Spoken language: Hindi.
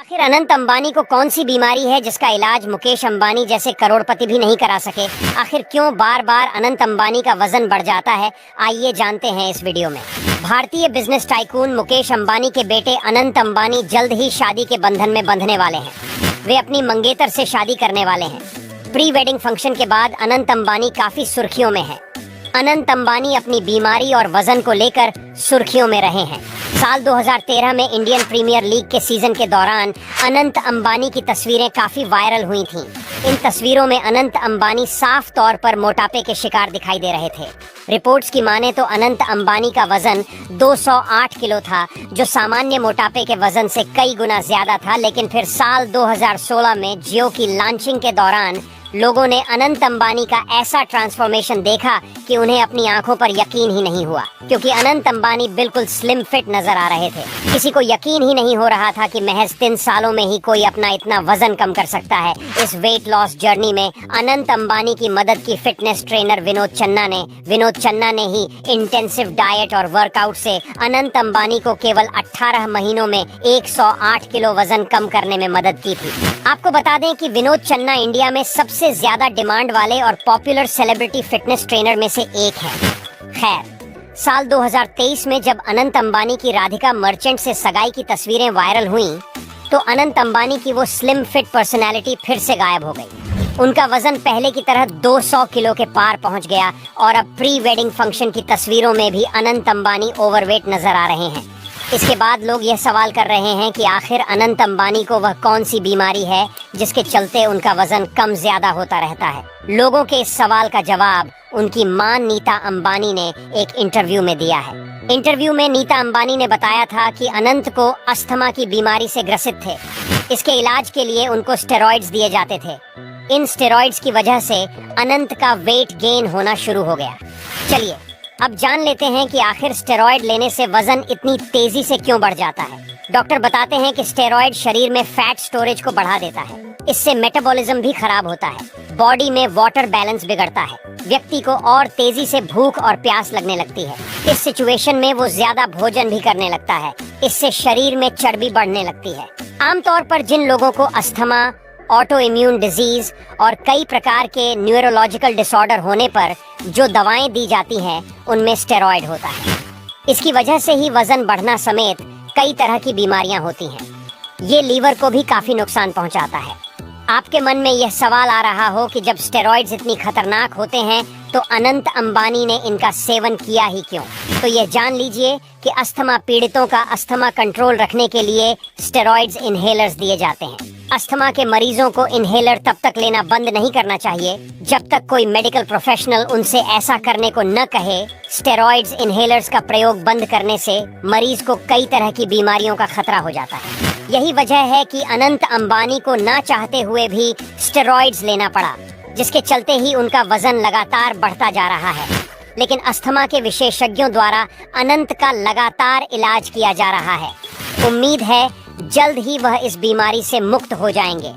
आखिर अनंत अंबानी को कौन सी बीमारी है जिसका इलाज मुकेश अंबानी जैसे करोड़पति भी नहीं करा सके? आखिर क्यों बार बार अनंत अंबानी का वजन बढ़ जाता है? आइए जानते हैं इस वीडियो में। भारतीय बिजनेस टाइकून मुकेश अंबानी के बेटे अनंत अंबानी जल्द ही शादी के बंधन में बंधने वाले हैं। वे अपनी मंगेतर से शादी करने वाले हैं। प्री वेडिंग फंक्शन के बाद अनंत अंबानी काफी सुर्खियों में है। अनंत अंबानी अपनी बीमारी और वजन को लेकर सुर्खियों में रहे हैं। साल 2013 में इंडियन प्रीमियर लीग के सीजन के दौरान अनंत अंबानी की तस्वीरें काफी वायरल हुई थीं। इन तस्वीरों में अनंत अंबानी साफ तौर पर मोटापे के शिकार दिखाई दे रहे थे। रिपोर्ट्स की माने तो अनंत अंबानी का वजन 208 किलो था, जो सामान्य मोटापे के वजन से कई गुना ज्यादा था। लेकिन फिर साल 2016 में जियो की लॉन्चिंग के दौरान लोगों ने अनंत अंबानी का ऐसा ट्रांसफॉर्मेशन देखा कि उन्हें अपनी आंखों पर यकीन ही नहीं हुआ, क्योंकि अनंत अंबानी बिल्कुल स्लिम फिट नजर आ रहे थे। किसी को यकीन ही नहीं हो रहा था कि महज 3 सालों में ही कोई अपना इतना वजन कम कर सकता है। इस वेट लॉस जर्नी में अनंत अंबानी की मदद की फिटनेस ट्रेनर विनोद चन्ना ने ही इंटेंसिव डाइट और वर्कआउट से अनंत अंबानी को केवल 18 महीनों में 108 किलो वजन कम करने में मदद की थी। आपको बता दें कि विनोद चन्ना इंडिया में सबसे ज्यादा डिमांड वाले और पॉपुलर सेलिब्रिटी फिटनेस ट्रेनर में से एक है। खैर, साल 2023 में जब अनंत अंबानी की राधिका मर्चेंट से सगाई की तस्वीरें वायरल हुईं, तो अनंत अंबानी की वो स्लिम फिट पर्सनैलिटी फिर से गायब हो गई। उनका वजन पहले की तरह 200 किलो के पार पहुंच गया और अब प्री वेडिंग फंक्शन की तस्वीरों में भी अनंत अंबानी ओवरवेट नजर आ रहे हैं। इसके बाद लोग यह सवाल कर रहे हैं कि आखिर अनंत अंबानी को वह कौन सी बीमारी है जिसके चलते उनका वजन कम ज्यादा होता रहता है। लोगों के इस सवाल का जवाब उनकी मां नीता अंबानी ने एक इंटरव्यू में दिया है। इंटरव्यू में नीता अंबानी ने बताया था कि अनंत को अस्थमा की बीमारी से ग्रसित थे। इसके इलाज के लिए उनको स्टेरॉइड्स दिए जाते थे। इन स्टेरॉइड्स की वजह से अनंत का वेट गेन होना शुरू हो गया। चलिए अब जान लेते हैं कि आखिर स्टेरॉइड लेने से वजन इतनी तेजी से क्यों बढ़ जाता है। डॉक्टर बताते हैं कि स्टेरॉइड शरीर में फैट स्टोरेज को बढ़ा देता है। इससे मेटाबॉलिज्म भी खराब होता है। बॉडी में वाटर बैलेंस बिगड़ता है। व्यक्ति को और तेजी से भूख और प्यास लगने लगती है। इस सिचुएशन में वो ज्यादा भोजन भी करने लगता है। इससे शरीर में चर्बी बढ़ने लगती है। आमतौर पर जिन लोगों को अस्थमा, ऑटो इम्यून डिजीज और कई प्रकार के न्यूरोलॉजिकल डिसऑर्डर होने पर जो दवाएं दी जाती हैं, उनमें स्टेरॉइड होता है। इसकी वजह से ही वजन बढ़ना समेत कई तरह की बीमारियां होती हैं। ये लीवर को भी काफी नुकसान पहुंचाता है। आपके मन में यह सवाल आ रहा हो कि जब स्टेरॉइड्स इतनी खतरनाक होते हैं तो अनंत अंबानी ने इनका सेवन किया ही क्यों? तो यह जान लीजिए कि अस्थमा पीड़ितों का अस्थमा कंट्रोल रखने के लिए स्टेरॉइड्स इनहेलर्स दिए जाते हैं। अस्थमा के मरीजों को इनहेलर तब तक लेना बंद नहीं करना चाहिए जब तक कोई मेडिकल प्रोफेशनल उनसे ऐसा करने को न कहे। स्टेरॉइड्स इनहेलर्स का प्रयोग बंद करने से मरीज को कई तरह की बीमारियों का खतरा हो जाता है। यही वजह है कि अनंत अंबानी को ना चाहते हुए भी स्टेरॉइड्स लेना पड़ा, जिसके चलते ही उनका वजन लगातार बढ़ता जा रहा है। लेकिन अस्थमा के विशेषज्ञों द्वारा अनंत का लगातार इलाज किया जा रहा है। उम्मीद है जल्द ही वह इस बीमारी से मुक्त हो जाएंगे।